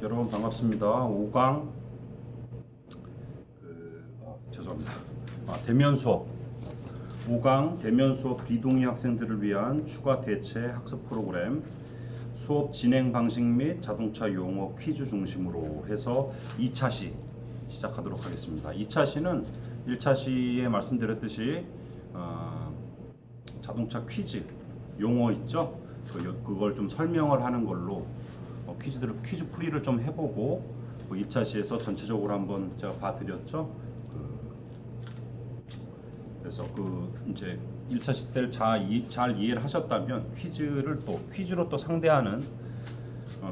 여러분 반갑습니다. 5강 죄송합니다. 대면 수업 5강 대면 수업 비동의 학생들을 위한 추가 대체 학습 프로그램 수업 진행 방식 및 자동차 용어 퀴즈 중심으로 해서 2차 시 시작하도록 하겠습니다. 2차 시는 1차 시에 말씀드렸듯이 자동차 퀴즈 용어 있죠? 그걸 좀 설명을 하는 걸로 퀴즈 풀이를 좀 해보고 1차 시에서 전체적으로 한번 제가 봐드렸죠. 그래서 이제 1차 시 때를 잘 이해를 하셨다면 퀴즈로 또 상대하는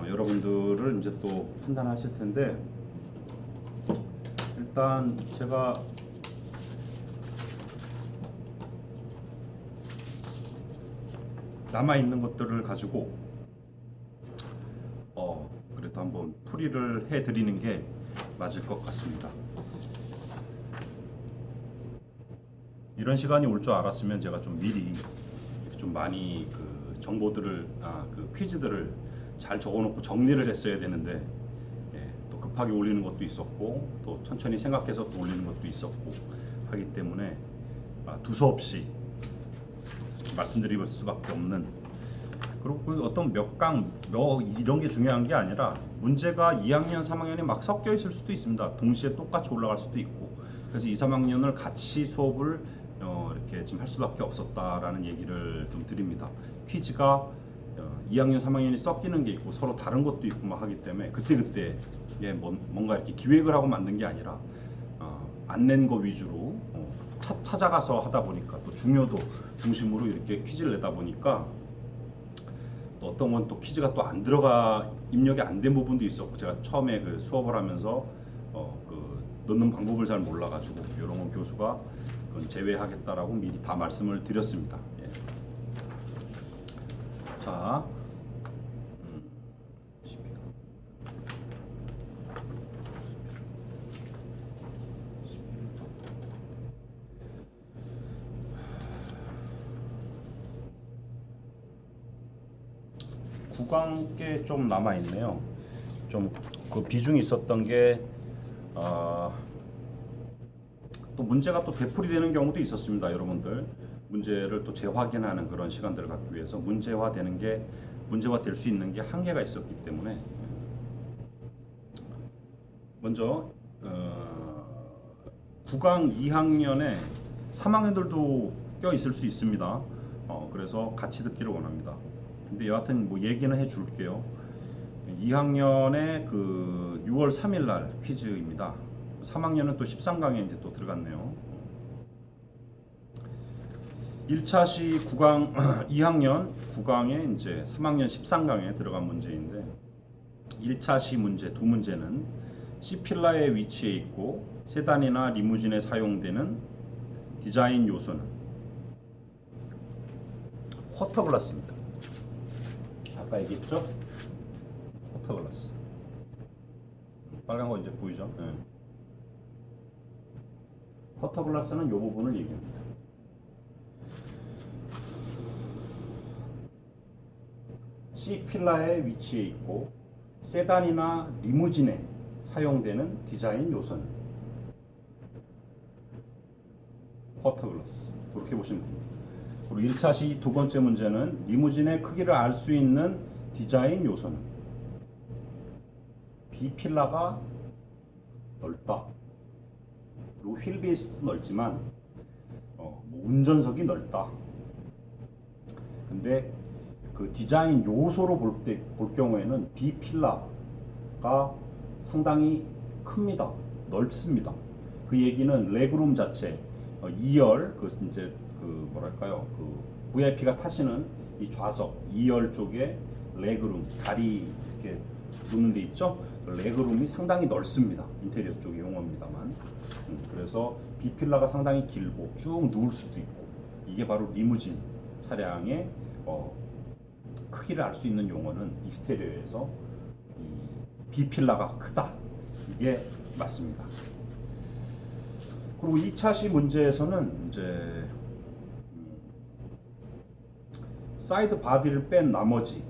여러분들을 이제 또 판단하실 텐데, 일단 제가 남아 있는 것들을 가지고 그래도 한번 풀이를 해드리는 게 맞을 것 같습니다. 이런 시간이 올 줄 알았으면 제가 좀 미리 좀 많이 정보들을 퀴즈들을 잘 적어놓고 정리를 했어야 되는데, 또 급하게 올리는 것도 있었고 또 천천히 생각해서 또 올리는 것도 있었고 하기 때문에 두서없이 말씀드릴 수밖에 없는. 그리고 어떤 몇 이런 게 중요한 게 아니라, 문제가 2학년, 3학년이 막 섞여 있을 수도 있습니다. 동시에 똑같이 올라갈 수도 있고. 그래서 2, 3학년을 같이 수업을 이렇게 지금 할 수밖에 없었다라는 얘기를 좀 드립니다. 퀴즈가 2학년, 3학년이 섞이는 게 있고 서로 다른 것도 있고 막 하기 때문에 그때그때 뭔가 이렇게 기획을 하고 만든 게 아니라 안 낸 거 위주로 찾아가서 하다 보니까, 또 중요도 중심으로 이렇게 퀴즈를 내다 보니까 또 어떤 건 또 퀴즈가 또 안 들어가, 입력이 안 된 부분도 있었고, 제가 처음에 수업을 하면서 넣는 방법을 잘 몰라가지고 이런 건 교수가 제외하겠다라고 미리 다 말씀을 드렸습니다. 자, 구강 꽤 좀 남아 있네요. 좀 그 비중이 있었던 게 또 문제가 또 되풀이되는 경우도 있었습니다. 여러분들 문제를 또 재확인하는 그런 시간들을 갖기 위해서 문제화 될 수 있는 게 한계가 있었기 때문에, 먼저 9강 2학년에 3학년들도 껴 있을 수 있습니다. 그래서 같이 듣기를 원합니다. 근데 여하튼 얘기는 해줄게요. 2학년에 6월 3일 날 퀴즈입니다. 3학년은 또 13강에 이제 또 들어갔네요. 1차 시 9강 2학년 9강에 이제 3학년 13강에 들어간 문제인데, 1차 시 문제 두 문제는 C필라의 위치에 있고 세단이나 리무진에 사용되는 디자인 요소는 쿼터글라스입니다. 아까 얘기했죠? 쿼터글라스. 빨간 거 이제 보이죠? 네. 쿼터글라스는 이 부분을 얘기합니다. C필라의 위치에 있고 세단이나 리무진에 사용되는 디자인 요소는 쿼터글라스. 그렇게 보시면 됩니다. 그리고 1차 시 두 번째 문제는 리무진의 크기를 알 수 있는 디자인 요소는 B필라가 넓다. 그리고 휠베이스도 넓지만 운전석이 넓다. 근데 그 디자인 요소로 볼 경우에는 B필라가 상당히 큽니다. 넓습니다. 그 얘기는 레그룸 자체 2열 VIP가 타시는 이 좌석 2열 쪽에 레그룸, 다리 이렇게 놓는 데 있죠? 레그룸이 상당히 넓습니다. 인테리어 쪽의 용어입니다만. 그래서 B필라가 상당히 길고 쭉 누울 수도 있고, 이게 바로 리무진 차량의 크기를 알 수 있는 용어는 익스테리어에서 B필라가 크다. 이게 맞습니다. 그리고 2차 시 문제에서는 이제 사이드 바디를 뺀 나머지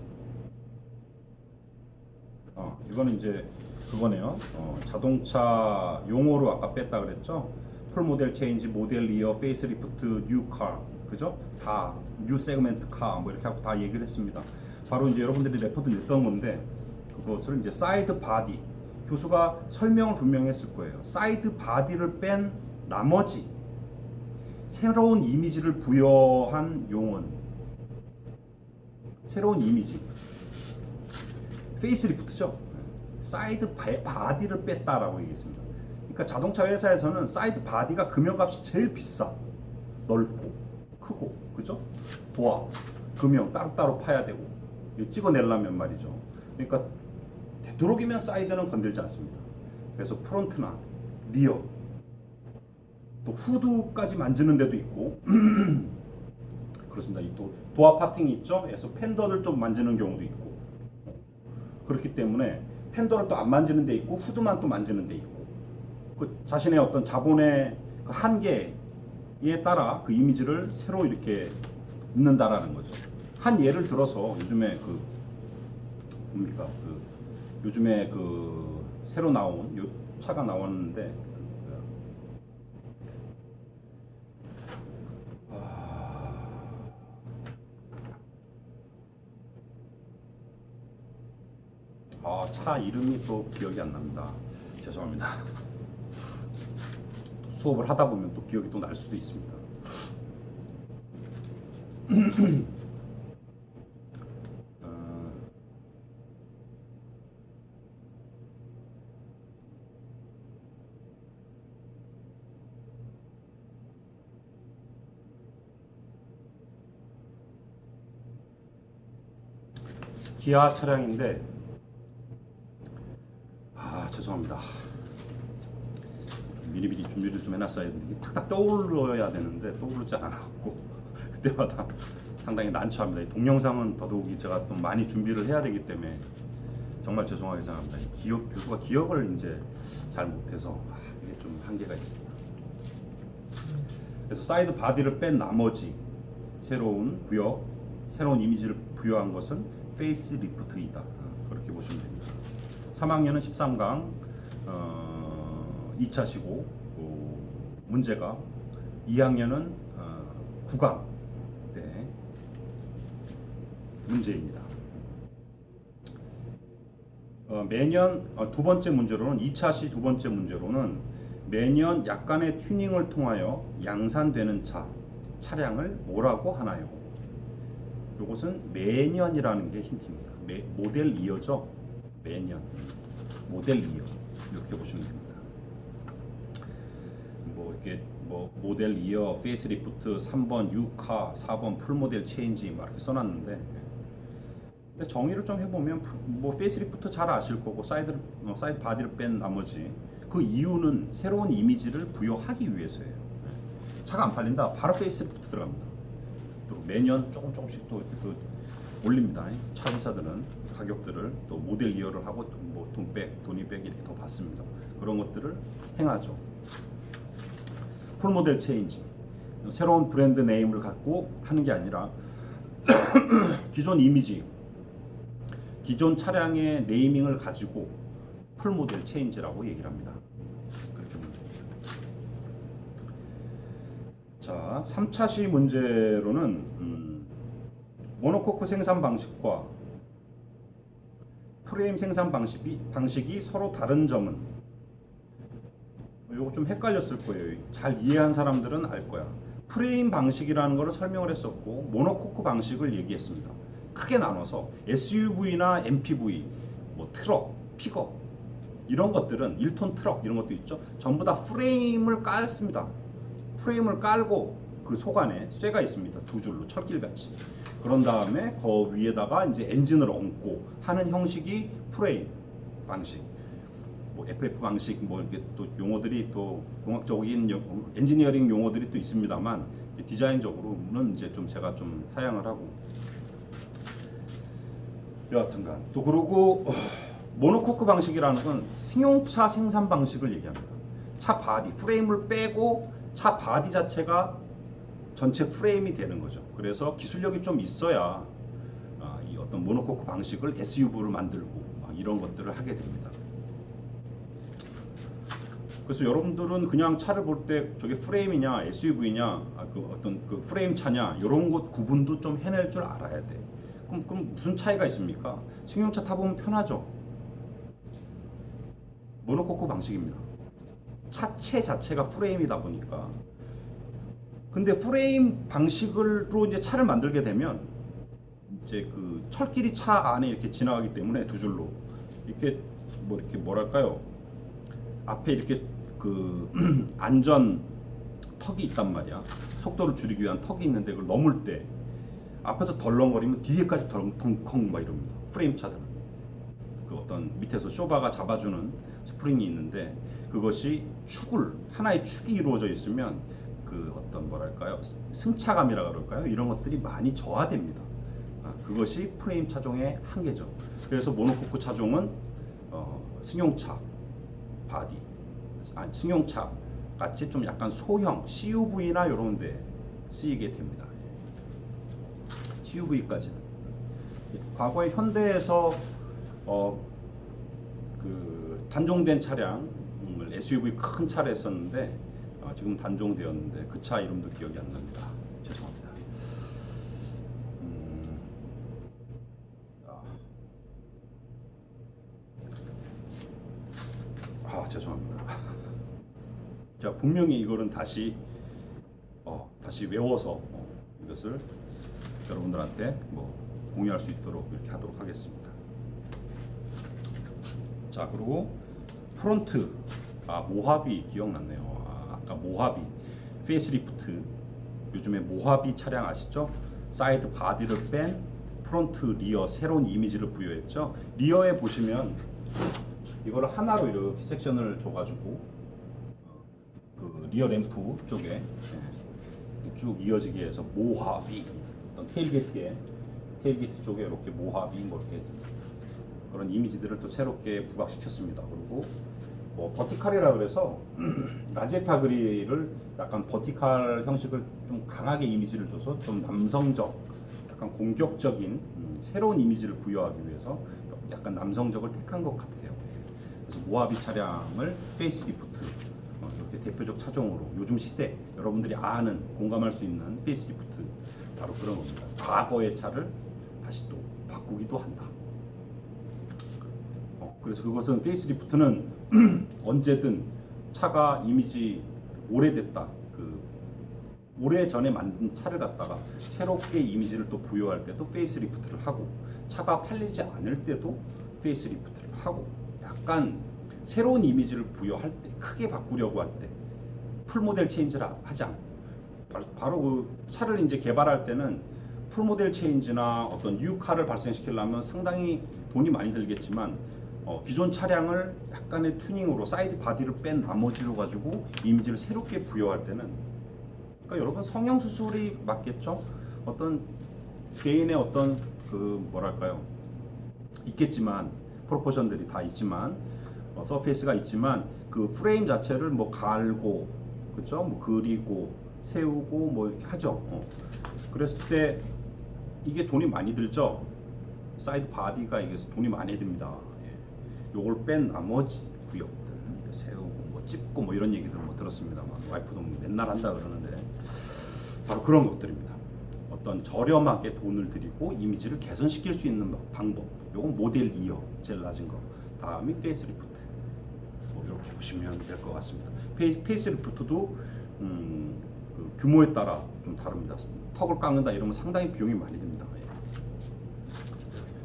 이거는 이제 그거네요. 자동차 용어로 아까 뺐다 그랬죠. 풀 모델 체인지, 모델 리어, 페이스리프트, 뉴 카, 그죠? 다 뉴 세그멘트 카 뭐 이렇게 하고 다 얘기를 했습니다. 바로 이제 여러분들이 레포트 냈던 건데 그것을 이제 사이드 바디 교수가 설명을 분명히 했을 거예요. 사이드 바디를 뺀 나머지 새로운 이미지를 부여한 용어는 새로운 이미지 페이스리프트죠. 사이드 바디를 뺐다라고 얘기했습니다. 그러니까 자동차 회사에서는 사이드 바디가 금형값이 제일 비싸. 넓고 크고 그죠? 도화, 금형 따로따로 파야 되고 찍어내려면 말이죠. 그러니까 되도록이면 사이드는 건들지 않습니다. 그래서 프론트나 리어 또 후드까지 만지는 데도 있고 그렇습니다. 또 도어 파팅이 있죠. 그래서 팬더를 좀 만지는 경우도 있고 그렇기 때문에 팬더를 또 안 만지는 데 있고 후드만 또 만지는 데 있고 그 자신의 어떤 자본의 그 한계에 따라 그 이미지를 새로 이렇게 넣는다라는 거죠. 한 예를 들어서 요즘에 그 뭡니까 요즘에 그 새로 나온 요 차가 나왔는데 차 이름이 또 기억이 안 납니다. 죄송합니다. 수업을 하다 보면 또 기억이 또 날 수도 있습니다. 기아 차량인데 죄송합니다. 미리미리 준비를 좀 해놨어야 했는데 탁탁 떠올려야 되는데 떠오르지 않았고 그때마다 상당히 난처합니다. 동영상은 더더욱이 제가 또 많이 준비를 해야 되기 때문에 정말 죄송하게 생각합니다. 교수가 기억을 이제 잘 못해서 이게 좀 한계가 있습니다. 그래서 사이드 바디를 뺀 나머지 새로운 구역, 새로운 이미지를 부여한 것은 페이스 리프트이다. 그렇게 보시면 됩니다. 3학년은 13강 2차시고 문제가 2학년은 9강 때 문제입니다. 매년 두 번째 문제로는 2차시 두 번째 문제로는 매년 약간의 튜닝을 통하여 양산되는 차량을 뭐라고 하나요? 이것은 매년이라는 게 힌트입니다. 모델 이어죠. 매년 모델 이어 이렇게 보시면 됩니다. 모델 이어, 페이스리프트 3번 뉴카, 4번 풀모델 체인지 이렇게 써놨는데 근데 정의를 좀 해보면 페이스리프트 잘 아실 거고 사이드 바디를 뺀 나머지 그 이유는 새로운 이미지를 부여하기 위해서예요. 차가 안 팔린다 바로 페이스리프트 들어갑니다. 또 매년 조금씩 또 올립니다. 차 회사들은 가격들을 또 모델 이어를 하고 돈이백 이렇게 더 받습니다. 그런 것들을 행하죠. 풀모델 체인지 새로운 브랜드 네임을 갖고 하는 게 아니라 기존 이미지 기존 차량의 네이밍을 가지고 풀모델 체인지라고 얘기를 합니다. 그렇게 문제입니다. 자, 3차시 문제로는 모노코크 생산 방식과 프레임 생산 방식이 서로 다른 점은 이거 좀 헷갈렸을 거예요. 잘 이해한 사람들은 알 거야. 프레임 방식이라는 것을 설명을 했었고 모노코크 방식을 얘기했습니다. 크게 나눠서 SUV나 MPV, 트럭, 픽업 이런 것들은 1톤 트럭 이런 것도 있죠. 전부 다 프레임을 깔습니다. 프레임을 깔고 그 속안에 쇠가 있습니다. 두 줄로 철길같이. 그런 다음에 그 위에다가 이제 엔진을 얹고 하는 형식이 프레임 방식. FF 방식 이렇게 또 용어들이 또 공학적인 엔지니어링 용어들이 또 있습니다만 디자인적으로는 이제 좀 제가 좀 사양을 하고 여하튼간 또 그러고 모노코크 방식이라는 건 승용차 생산 방식을 얘기합니다. 차 바디 프레임을 빼고 차 바디 자체가 전체 프레임이 되는 거죠. 그래서 기술력이 좀 있어야 이 어떤 모노코크 방식을 SUV를 만들고 이런 것들을 하게 됩니다. 그래서 여러분들은 그냥 차를 볼 때 저게 프레임이냐 SUV냐 그 어떤 그 프레임 차냐 이런 것 구분도 좀 해낼 줄 알아야 돼. 그럼 무슨 차이가 있습니까? 승용차 타보면 편하죠. 모노코크 방식입니다. 차체 자체가 프레임이다 보니까. 근데 프레임 방식으로 이제 차를 만들게 되면 이제 그 철길이 차 안에 이렇게 지나가기 때문에 두 줄로 이렇게 뭐 이렇게 뭐랄까요? 앞에 이렇게 그 안전 턱이 있단 말이야. 속도를 줄이기 위한 턱이 있는데 그걸 넘을 때 앞에서 덜렁거리면 뒤에까지 덜컹컹 막 이럽니다. 프레임 차들은 그 어떤 밑에서 쇼바가 잡아주는 스프링이 있는데 그것이 하나의 축이 이루어져 있으면 그 어떤 뭐랄까요 승차감이라 그럴까요 이런 것들이 많이 저하됩니다. 그것이 프레임 차종의 한계죠. 그래서 모노코크 차종은 승용차 바디 승용차 같이 좀 약간 소형 CUV나 이런 데 쓰이게 됩니다. CUV까지는 과거에 현대에서 그 단종된 차량을 SUV 큰 차를 했었는데 지금 단종되었는데 그 차 이름도 기억이 안 납니다. 죄송합니다. 죄송합니다. 자, 분명히 이거는 다시 외워서 이것을 여러분들한테 뭐 공유할 수 있도록 이렇게 하도록 하겠습니다. 자, 그리고 프론트 모하비 기억났네요. 아까 모하비 페이스리프트 요즘에 모하비 차량 아시죠? 사이드 바디를 뺀 프론트 리어 새로운 이미지를 부여했죠. 리어에 보시면 이거를 하나로 이렇게 섹션을 줘가지고 그 리어 램프 쪽에 쭉 이어지게 해서 모하비 어떤 테일게이트 쪽에 이렇게 모하비 뭐 이렇게 그런 이미지들을 또 새롭게 부각시켰습니다. 그리고 뭐 버티칼이라 그래서 라제타 그릴을 약간 버티칼 형식을 좀 강하게 이미지를 줘서 좀 남성적, 약간 공격적인 새로운 이미지를 부여하기 위해서 약간 남성적을 택한 것 같아요. 그래서 모하비 차량을 페이스리프트 이렇게 대표적 차종으로 요즘 시대 여러분들이 아는 공감할 수 있는 페이스리프트 바로 그런 겁니다. 과거의 차를 다시 또 바꾸기도 한다. 그래서 그것은 페이스리프트는 언제든 차가 이미지 오래됐다. 오래전에 만든 차를 갖다가 새롭게 이미지를 또 부여할 때도 페이스리프트를 하고 차가 팔리지 않을 때도 페이스리프트를 하고 약간 새로운 이미지를 부여할 때 크게 바꾸려고 할 때 풀모델 체인지를 하지 않고 바로 그 차를 이제 개발할 때는 풀모델 체인지나 어떤 뉴카를 발생시키려면 상당히 돈이 많이 들겠지만 기존 차량을 약간의 튜닝으로 사이드 바디를 뺀 나머지로 가지고 이미지를 새롭게 부여할 때는 그러니까 여러분 성형 수술이 맞겠죠? 어떤 개인의 어떤 그 뭐랄까요 있겠지만 프로포션들이 다 있지만 서페이스가 있지만 그 프레임 자체를 뭐 갈고 그렇죠? 뭐 그리고 세우고 뭐 이렇게 하죠. 그랬을 때 이게 돈이 많이 들죠. 사이드 바디가 이게 돈이 많이 듭니다. 요걸 뺀 나머지 구역들 세우고 뭐 찝고 뭐 이런 얘기들 뭐 들었습니다만 와이프도 맨날 한다 그러는데 바로 그런 것들입니다. 어떤 저렴하게 돈을 들이고 이미지를 개선시킬 수 있는 방법. 요건 모델 2요 제일 낮은 거. 다음이 페이스리프트. 뭐 이렇게 보시면 될 것 같습니다. 페이스리프트도 그 규모에 따라 좀 다릅니다. 턱을 깎는다 이러면 상당히 비용이 많이 듭니다.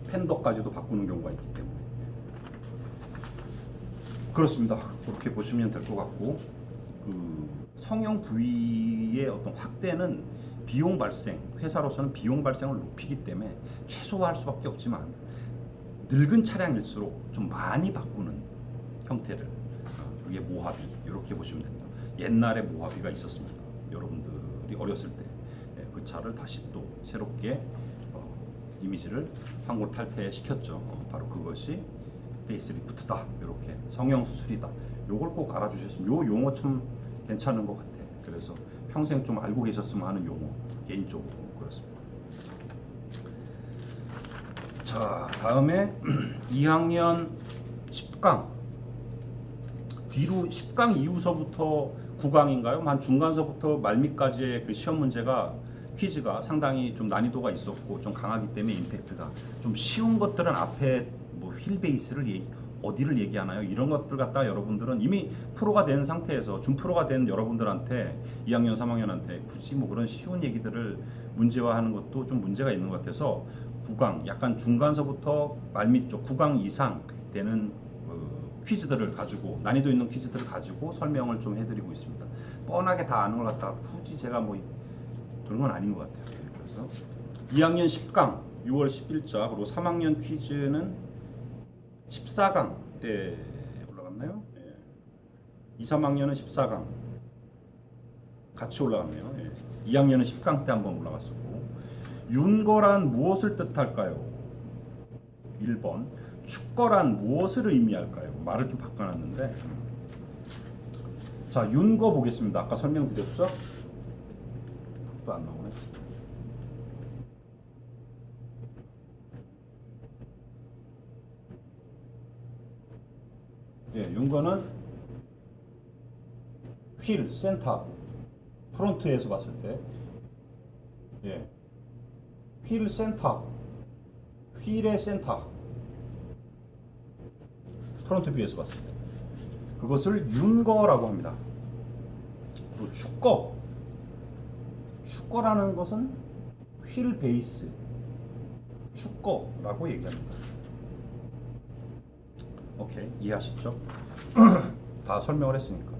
팬더까지도 바꾸는 경우가 있기 때문에. 그렇습니다. 그렇게 보시면 될 것 같고 그 성형 부위의 어떤 확대는 비용 발생, 회사로서는 비용 발생을 높이기 때문에 최소화할 수밖에 없지만 늙은 차량일수록 좀 많이 바꾸는 형태를 그게 모하비 이렇게 보시면 됩니다. 옛날에 모하비가 있었습니다. 여러분들이 어렸을 때 그 차를 다시 또 새롭게 이미지를 환골탈태 시켰죠. 바로 그것이 페이스리프트다. 이렇게 성형 수술이다. 요걸 꼭 알아주셨으면 요 용어 참 괜찮은 것 같아. 그래서 평생 좀 알고 계셨으면 하는 용어 개인적으로 그렇습니다. 자, 자, 다음에 2학년 10강. 뒤로 10강 이후서부터 9강인가요? 한 중간서부터 말미까지의 그 시험 문제가 퀴즈가 상당히 좀 난이도가 있었고 좀 강하기 때문에 임팩트가 좀 쉬운 것들은 앞에 뭐 휠 베이스를 어디를 얘기하나요? 이런 것들 갖다 여러분들은 이미 프로가 된 상태에서 준프로가 된 여러분들한테 2학년 3학년한테 굳이 뭐 그런 쉬운 얘기들을 문제화하는 것도 좀 문제가 있는 것 같아서 9강 약간 중간서부터 말미 쪽 9강 이상 되는 퀴즈들을 가지고 난이도 있는 퀴즈들을 가지고 설명을 좀 해드리고 있습니다. 뻔하게 다 아는 걸 갖다가 굳이 제가 뭐 그런 건 아닌 것 같아요. 그래서 2학년 10강 6월 10일자 그리고 3학년 퀴즈는 14강 때 올라갔나요? 예. 2, 3학년은 14강 같이 올라갔네요. 예. 2학년은 10강 때 한번 올라갔었고 윤거란 무엇을 뜻할까요? 1번 축거란 무엇을 의미할까요? 말을 좀 바꿔놨는데 자 윤거 보겠습니다. 아까 설명드렸죠? 또 안 나오네. 예, 윤거는 휠, 센터, 프론트에서 봤을 때 예, 휠 센터, 휠의 센터 프론트 뷰에서 봤을 때 그것을 윤거라고 합니다. 그리고 축거라는 것은 휠 베이스 축거라고 얘기합니다. 오케이, 이해하셨죠? 다 설명을 했으니까.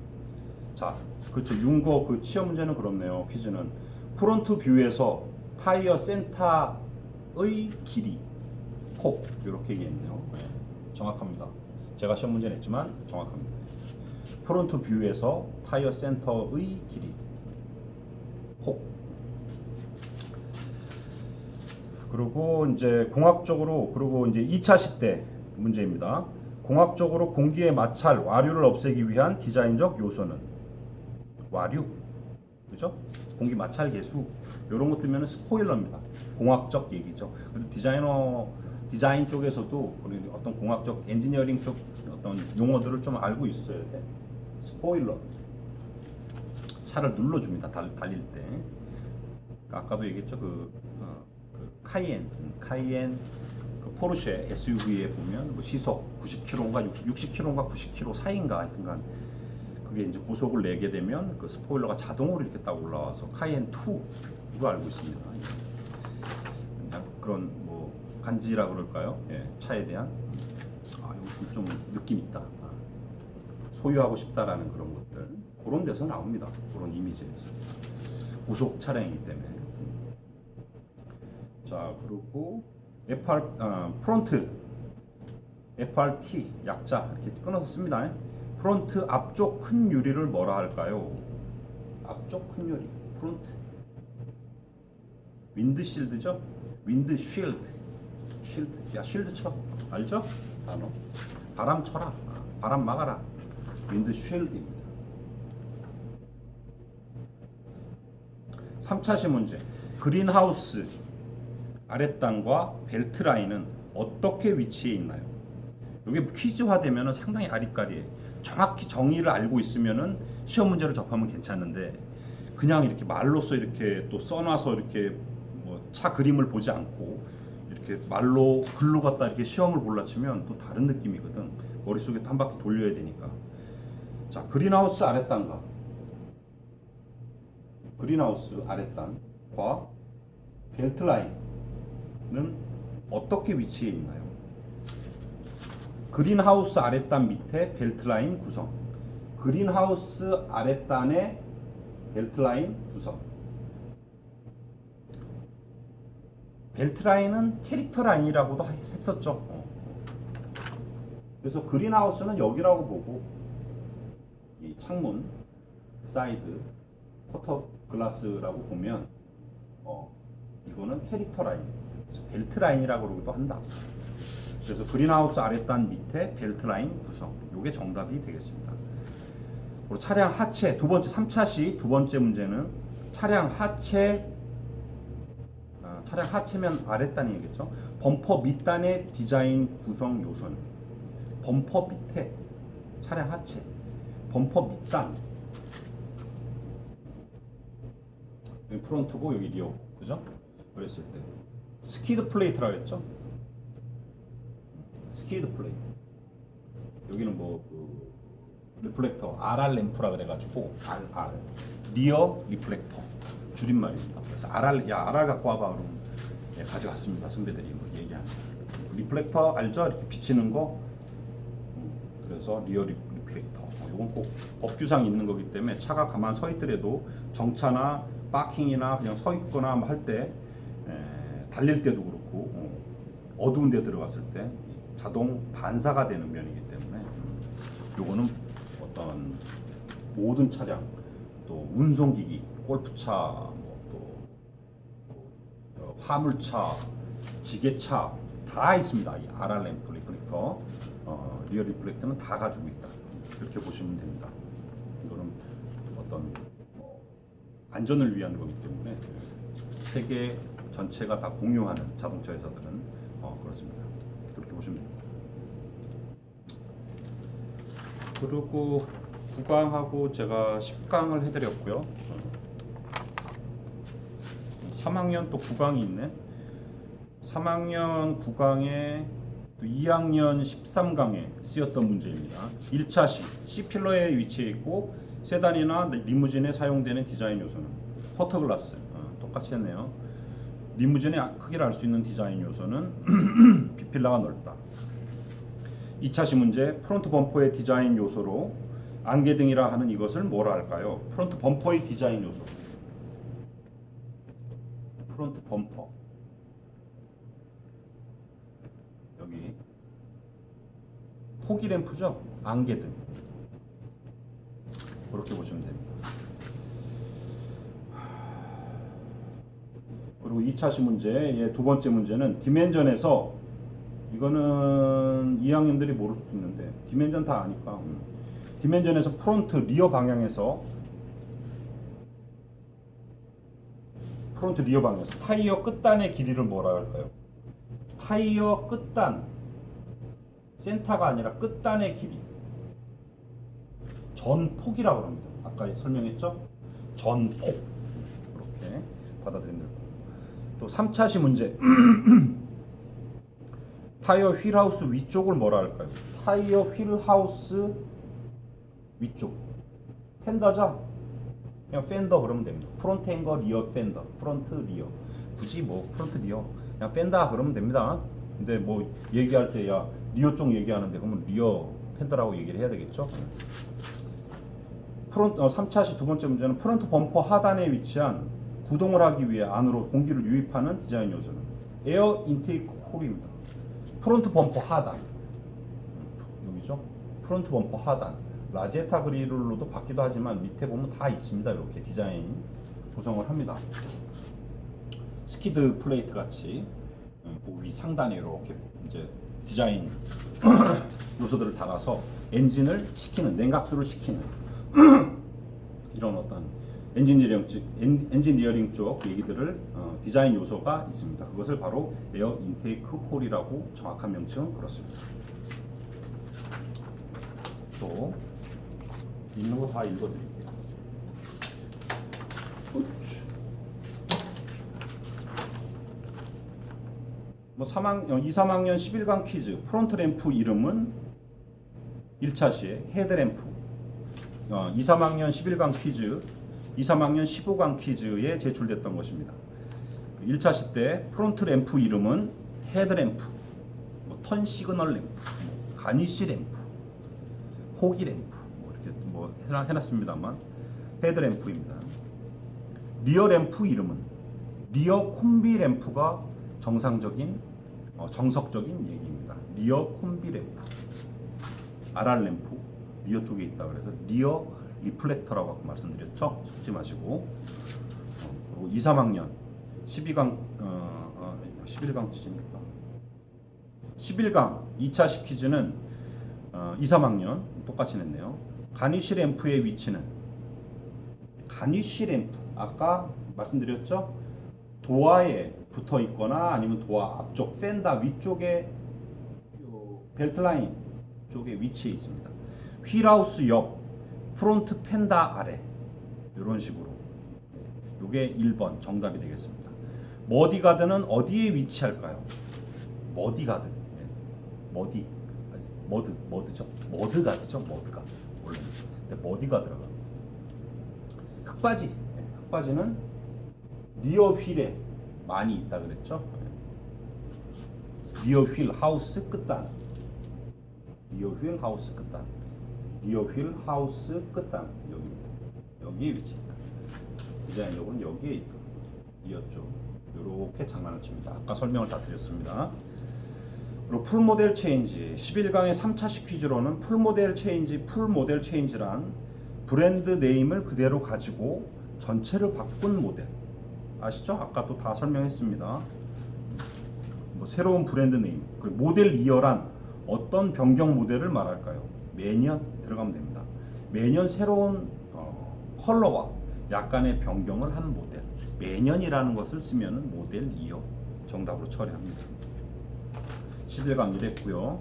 자, 그렇죠. 윤거 그 시험 문제는 그렇네요. 퀴즈는 프론트 뷰에서 타이어 센터의 길이 폭 이렇게 얘기했네요. 네, 정확합니다. 제가 시험 문제 냈지만 정확합니다. 프론트 뷰에서 타이어 센터의 길이 폭. 그리고 이제 공학적으로 그리고 이제 2차 시대 문제입니다. 공학적으로 공기의 마찰, 와류를 없애기 위한 디자인적 요소는 와류, 그죠? 공기 마찰 계수 이런 것 뜨면 스포일러입니다. 공학적 얘기죠. 그리고 디자인 쪽에서도 그리고 어떤 공학적 엔지니어링 쪽 어떤 용어들을 좀 알고 있어야 돼. 스포일러. 차를 눌러줍니다. 달릴 때. 아까도 얘기했죠. 그 카이엔 그 포르쉐 SUV에 보면 뭐 시속 90km인가 60km인가 90km 사이인가 하여튼간 그게 이제 고속을 내게 되면 그 스포일러가 자동으로 이렇게 딱 올라와서 카이엔 2로 알고 있습니다. 그런 뭐 간지라 그럴까요? 예, 차에 대한 이거 좀 느낌 있다. 소유하고 싶다라는 그런 것들 그런 데서 나옵니다. 그런 이미지에서 고속 차량이기 때문에. 자, 그리고 프론트 FRT 약자 이렇게 끊어서 씁니다. 프론트 앞쪽 큰 유리를 뭐라 할까요? 앞쪽 큰 유리 프론트 윈드실드죠? 윈드쉴드 야 쉴드 쳐 알죠? 단어 바람 쳐라 바람 막아라 윈드쉴드입니다. 3차시 문제 그린하우스 아랫단과 벨트 라인은 어떻게 위치해 있나요? 이게 퀴즈화 되면 상당히 아리까리해. 정확히 정의를 알고 있으면은 시험 문제를 접하면 괜찮은데 그냥 이렇게 말로써 이렇게 또 써놔서 이렇게 뭐 차 그림을 보지 않고 이렇게 말로 글로 갖다 이렇게 시험을 몰라치면 또 다른 느낌이거든. 머릿속에 한 바퀴 돌려야 되니까. 자, 그린하우스 아랫단과 벨트 라인은 어떻게 위치해 있나요? 그린하우스 아랫단 밑에 벨트라인 구성. 그린하우스 아랫단에 벨트라인 구성. 벨트라인은 캐릭터 라인이라고도 했었죠. 그래서 그린하우스는 여기라고 보고 이 창문 사이드 쿼터 글라스라고 보면 이거는 캐릭터 라인. 그래서 벨트 라인이라고 그러기도 한다. 그래서 그린하우스 아랫단 밑에 벨트 라인 구성. 이게 정답이 되겠습니다. 그리고 차량 하체 두 번째 3차시 두 번째 문제는 차량 하체 차량 하체면 아랫단이겠죠. 범퍼 밑단의 디자인 구성 요소는 범퍼 밑에 차량 하체, 범퍼 밑단. 여기 프론트고 여기 리어, 그죠? 그랬을 때 스키드 플레이트라고 했죠. 스키드 플레이트. 여기는 리플렉터 RR 램프라 그래가지고 RR 리어 리플렉터 줄임말입니다. 그래서 RR 갖고 와봐 그러면 가져갔습니다. 선배들이 얘기하는 리플렉터 알죠? 이렇게 비치는 거. 그래서 리어 리플렉터. 이건 꼭 법규상 있는 거기 때문에 차가 가만 서 있더라도 정차나 파킹이나 그냥 서 있거나 할 때 달릴 때도 그렇고 어두운 데 들어갔을 때 자동 반사가 되는 면이기 때문에 요거는 어떤 모든 차량 또 운송기기, 골프차, 또 화물차, 지게차 다 있습니다. 이 RR 램프 리플렉터, 리어 리플렉터는 다 가지고 있다. 그렇게 보시면 됩니다. 이거는 어떤 안전을 위한 거기 때문에 세계 전체가 다 공유하는 자동차 회사들은 그렇습니다. 그렇게 보시면 됩니다. 그리고 9강하고 제가 10강을 해드렸고요. 3학년 또 9강이 있네. 3학년 9강에 또 2학년 13강에 쓰였던 문제입니다. 1차 C필러에 위치해 있고 세단이나 리무진에 사용되는 디자인 요소는 커터글라스. 똑같이 했네요. 리무진의 크기를 알 수 있는 디자인 요소는 B필러가 넓다. 2차 시 문제, 프론트 범퍼의 디자인 요소로 안개등이라 하는 이것을 뭐라 할까요? 프론트 범퍼의 디자인 요소. 프론트 범퍼. 여기 포기 램프죠? 안개등. 그렇게 보시면 됩니다. 그리고 2차 시 문제, 두 번째 문제는 디멘전에서, 이거는 2학년들이 모를 수도 있는데 디멘전 다 아니까, 디멘전에서 프론트 리어 방향에서 타이어 끝단의 길이를 뭐라 할까요? 타이어 끝단, 센터가 아니라 끝단의 길이, 전폭이라고 합니다. 아까 설명했죠? 전폭. 그렇게 받아들이면 될 거고. 또 3차 시 문제. 타이어 휠하우스 위쪽을 뭐라 할까요? 타이어 휠하우스 위쪽. 펜더죠? 그냥 펜더 그러면 됩니다. 프론트 앵거 리어 펜더. 프론트 리어. 굳이 프론트 리어. 그냥 펜더 그러면 됩니다. 근데 얘기할 때 리어 쪽 얘기하는데 그러면 리어 펜더라고 얘기를 해야 되겠죠? 3차 시 두 번째 문제는 프론트 범퍼 하단에 위치한 구동을 하기 위해 안으로 공기를 유입하는 디자인 요소는 에어 인테이크 홀입니다. 프론트 범퍼 하단. 여기죠? 프론트 범퍼 하단. 라제타 그릴로도 받기도 하지만 밑에 보면 다 있습니다. 이렇게 디자인 구성을 합니다. 스키드 플레이트 같이 그 위 상단에 이렇게 이제 디자인 요소들을 달아서 엔진을 시키는, 냉각수를 시키는 이런 어떤 엔지니어링 쪽 얘기들을 디자인 요소가 있습니다. 그것을 바로 에어 인테이크 홀이라고 정확한 명칭은 그렇습니다. 또 있는 거 다 읽어드릴게요. 2, 3학년 11강 퀴즈. 프론트 램프 이름은 1차 시에 헤드램프. 2, 3학년 11강 퀴즈, 2, 3학년 15강 퀴즈에 제출됐던 것입니다. 1차 시 때 프론트 램프 이름은 헤드램프, 턴 시그널 램프, 가니쉬 램프, 호기 램프, 이렇게 해놨습니다만 헤드램프입니다. 리어 램프 이름은 리어 콤비 램프가 정석적인 얘기입니다. 리어 콤비 램프, RR 램프 리어 쪽에 있다 그래서 리어 리플렉터라고 아까 말씀드렸죠. 속지 마시고. 그리고 2, 3학년 11강 11강 퀴즈니까 11강 2차 퀴즈는 2, 3학년 똑같이 냈네요. 가니쉬 램프의 위치는, 가니쉬 램프 아까 말씀드렸죠. 도화에 붙어 있거나 아니면 도어 앞쪽 펜다 위쪽에 요 벨트라인 쪽에 위치해 있습니다. 휠하우스 옆 프론트 펜다 아래 이런 식으로 요게 1번 정답이 되겠습니다. 머디가드는 어디에 위치할까요? 머디가드 머드죠. 머드가드죠. 머드가 원래 근데 머디가 들어가. 흙바지 흙바지는 리어 휠에 많이 있다 그랬죠. 리어 휠 하우스 끝단 리어 휠 하우스 끝단 리어 휠 하우스 끝단 여기입니다. 여기에 위치했다. 디자인력은 여기에 있다. 리어 쪽 이렇게 장난을 칩니다. 아까 설명을 다 드렸습니다. 그리고 풀모델 체인지 11강의 3차식 퀴즈로는 풀모델 체인지란 브랜드 네임을 그대로 가지고 전체를 바꾼 모델 아시죠? 아까 또 다 설명했습니다. 뭐 새로운 브랜드 네임 그리고 모델 이어란 어떤 변경 모델을 말할까요? 매년 들어가면 됩니다. 매년 새로운 컬러와 약간의 변경을 하는 모델 매년이라는 것을 쓰면 모델 이어 정답으로 처리합니다. 11강 이랬고요.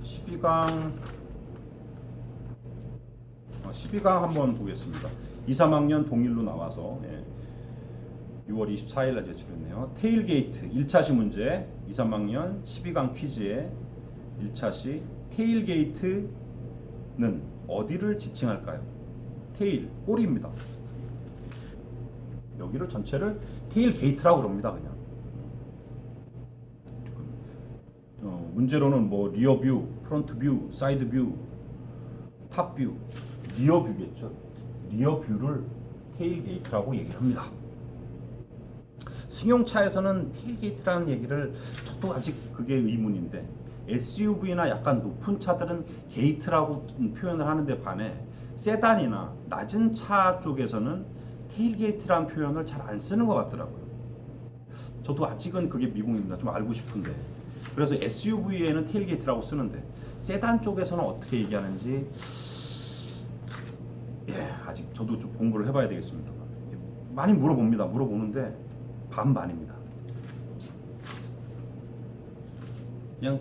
12강 한번 보겠습니다. 2, 3학년 동일로 나와서 6월 24일날 제출했네요. 테일게이트 1차시 문제 2, 3학년 12강 퀴즈의 1차시 테일게이트는 어디를 지칭할까요? 테일, 꼬리입니다. 여기를 전체를 테일게이트라고 그럽니다. 그냥 문제로는 뭐 리어 뷰, 프론트 뷰, 사이드 뷰, 탑 뷰, 리어 뷰겠죠. 리어 뷰를 테일게이트라고 얘기를 합니다. 승용차에서는 테일게이트라는 얘기를 저도 아직 그게 의문인데 SUV나 약간 높은 차들은 게이트라고 표현을 하는데 반해 세단이나 낮은 차 쪽에서는 테일게이트라는 표현을 잘 안 쓰는 것 같더라고요. 저도 아직은 그게 미궁입니다. 좀 알고 싶은데 그래서 SUV에는 테일게이트라고 쓰는데 세단 쪽에서는 어떻게 얘기하는지 아직 저도 좀 공부를 해봐야 되겠습니다. 많이 물어보는데 반반입니다. 그냥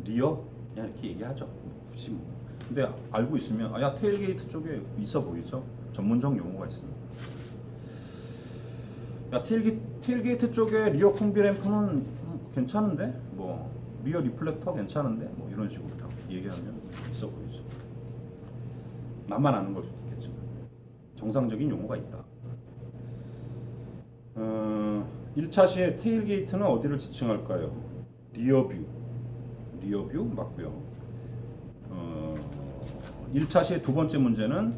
리어 그냥 이렇게 얘기하죠. 굳이 뭐. 근데 알고 있으면 야 테일게이트 쪽에 있어 보이죠? 전문적 용어가 있습니다. 야 테일게이트 쪽에 리어 콤비 램프는 괜찮은데 뭐 리어 리플렉터 괜찮은데 뭐 이런 식으로 다 얘기하면 있어 보이죠. 나만 아는 걸 수도 있겠죠. 정상적인 용어가 있다. 1차시의 테일게이트는 어디를 지칭할까요? 리어뷰 맞고요. 1차시의 두 번째 문제는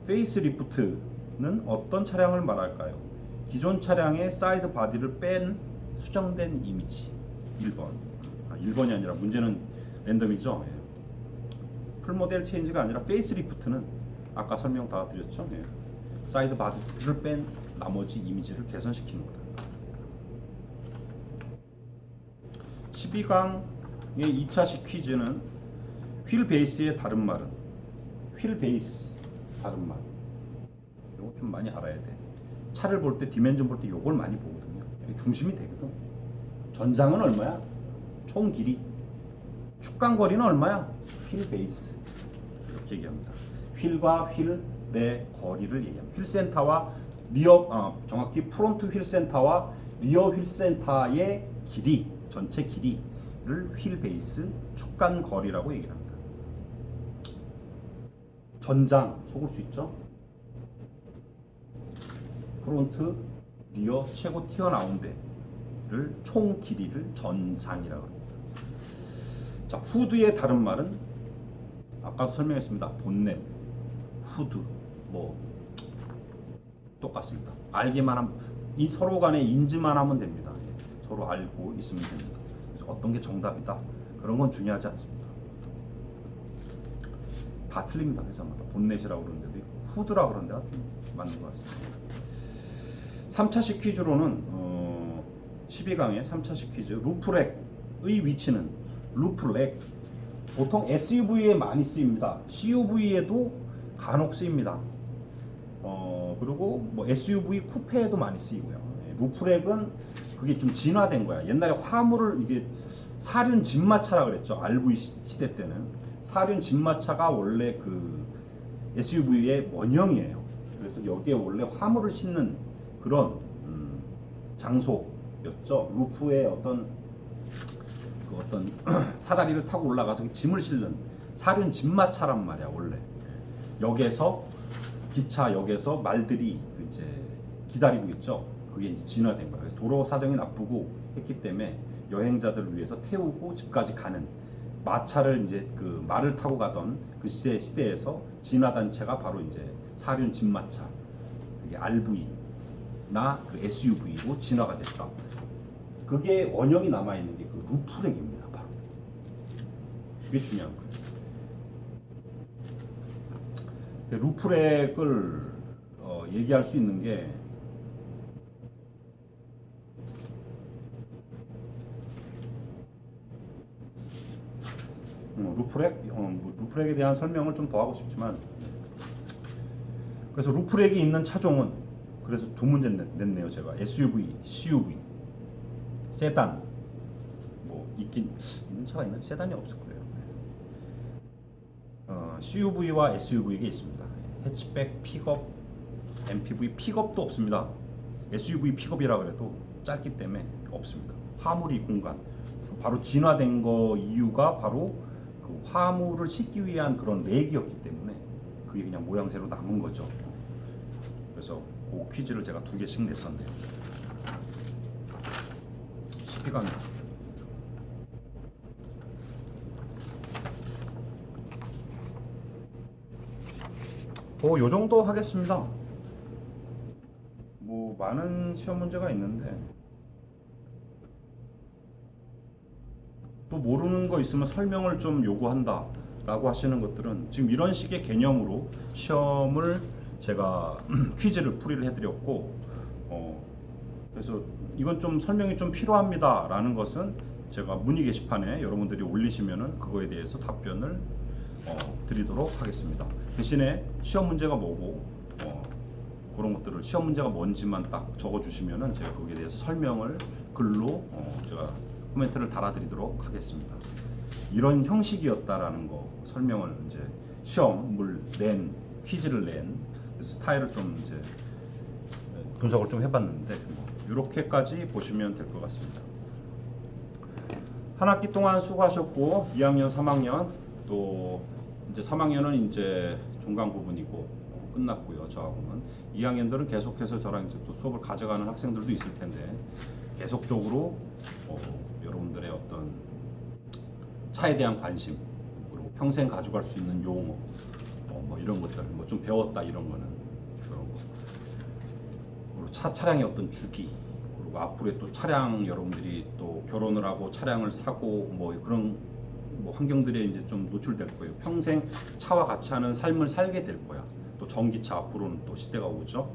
페이스리프트는 어떤 차량을 말할까요? 기존 차량의 사이드 바디를 뺀 수정된 이미지. 1번 1번이 아니라 문제는 랜덤이죠. 풀모델 체인지가 아니라 페이스리프트는 아까 설명 다 드렸죠. 사이드 바디를 뺀 나머지 이미지를 개선시키는 거다. 12강의 2차식 퀴즈는 휠 베이스의 다른 말은 휠 베이스 다른 말 이거 좀 많이 알아야 돼. 차를 볼 때 디멘전 볼 때 이걸 많이 보거든요. 이게 중심이 되거든. 전장은 얼마야? 총 길이. 축간거리는 얼마야? 휠 베이스 이렇게 얘기합니다. 휠과 휠의 거리를 얘기합니다. 휠 센터와 리어 정확히 프론트 휠 센터와 리어 휠 센터의 길이 전체 길이를 휠 베이스 축간 거리라고 얘기를 합니다. 전장 속을 수 있죠. 프론트 리어 최고 튀어나온 데를 총 길이를 전장이라고 합니다. 자, 후드의 다른 말은 아까도 설명했습니다. 본넷, 후드 뭐 똑같습니다. 알기만 하면 서로 간에 인지만 하면 됩니다. 서로 알고 있으면 됩니다. 그래서 어떤 게 정답이다 그런 건 중요하지 않습니다. 다 틀립니다. 회사마다 본넷이라고 그러는 데도 있고 후드라고 그러는 데가 좀 맞는 것 같습니다. 3차식 퀴즈로는 12강의 3차식 퀴즈 루프렉의 위치는 루프렉 보통 SUV에 많이 쓰입니다. CUV에도 간혹 쓰입니다. 그리고 뭐 SUV 쿠페에도 많이 쓰이고요. 루프렉은 그게 좀 진화된 거야. 옛날에 화물을 이게 사륜 진마차라 그랬죠. RV 시대 때는 사륜 진마차가 원래 그 SUV의 원형이에요. 그래서 여기에 원래 화물을 싣는 그런 장소였죠. 루프의 어떤 사다리를 타고 올라가서 짐을 실는 사륜 진마차란 말이야 원래. 역에서 기차역에서 말들이 이제 기다리고 있죠. 그게 이제 진화된 거예요. 도로 사정이 나쁘고 했기 때문에 여행자들을 위해서 태우고 집까지 가는 마차를 이제 그 말을 타고 가던 그 시대에서 진화 단체가 바로 이제 사륜 진마차, 그게 RV나 그 SUV로 진화가 됐다. 그게 원형이 남아 있는 게 그 루프렉입니다. 바로 그게 중요한 거예요. 루프렉을 얘기할 수 있는 게 루프렉에 대한 설명을 좀 더 하고 싶지만, 그래서 루프렉이 있는 차종은 그래서 두 문제 냈네요. 제가 SUV, CUV, 세단 뭐 있는 차가 있나? 세단이 없을 거예요. CUV와 SUV가 있습니다. 해치백, 픽업, MPV 픽업도 없습니다. SUV 픽업이라 그래도 짧기 때문에 없습니다. 화물이 공간 바로 진화된 거 이유가 바로 그 화물을 싣기 위한 그런 렉이었기 때문에 그게 그냥 모양새로 남은 거죠. 그래서 그 퀴즈를 제가 2개씩 냈었네요. 시기가 요 정도 하겠습니다. 뭐 많은 시험 문제가 있는데 또 모르는 거 있으면 설명을 좀 요구한다 라고 하시는 것들은 지금 이런 식의 개념으로 시험을 제가 퀴즈를 풀이를 해드렸고, 그래서 이건 좀 설명이 좀 필요합니다 라는 것은 제가 문의 게시판에 여러분들이 올리시면은 그거에 대해서 답변을 드리도록 하겠습니다. 대신에 시험 문제가 뭐고 그런 것들을 시험 문제가 뭔지만 딱 적어 주시면은 제가 거기에 대해서 설명을 글로 제가 코멘트를 달아드리도록 하겠습니다. 이런 형식이었다라는 거 설명을 이제 시험을 낸 퀴즈를 낸 스타일을 좀 이제 분석을 좀 해봤는데 이렇게까지 보시면 될 것 같습니다. 한 학기 동안 수고하셨고 2학년, 3학년 또 이제 3학년은 이제 종강 부분이고 끝났고요. 저하고는 2학년들은 계속해서 저랑 이제 또 수업을 가져가는 학생들도 있을 텐데 계속적으로 여러분들의 어떤 차에 대한 관심 그리고 평생 가져갈 수 있는 용어 뭐 이런 것들 뭐 좀 배웠다 이런 거는 그런 거 그리고 차량의 어떤 주기 그리고 앞으로의 또 차량 여러분들이 또 결혼을 하고 차량을 사고 뭐 그런 뭐 환경들에 이제 좀 노출될 거예요. 평생 차와 같이 하는 삶을 살게 될 거야. 또 전기차 앞으로는 또 시대가 오죠.